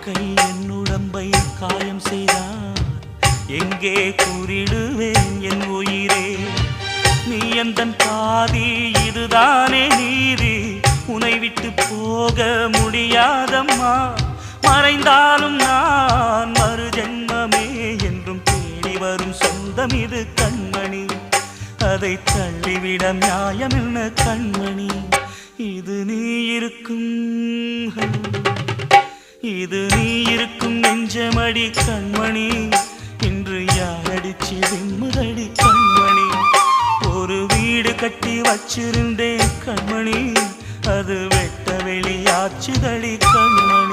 கை என் உடம்பை காயம் செய்தார். எங்கே கூறிடுவேன் என் உயிரே, நீ எந்தன் பாதி, இதுதானே நீதி. உனை விட்டு போக முடியாதம்மா, மறைந்தாலும் நான் மறு ஜென்மமே என்றும் தேடி வரும் சொந்தம் இது கண்மணி. அதை தள்ளிவிட நியாயம் என்ன கண்மணி. இது நீ இருக்கும், இது நீ இருக்கும் நெஞ்சமடி கண்மணி. இன்று யாரடிச்சு விம்முதடி கண்மணி. ஒரு வீடு கட்டி வச்சிருந்தேன் கண்மணி, அது வெட்ட வெளியாச்சுதடி கண்மணி.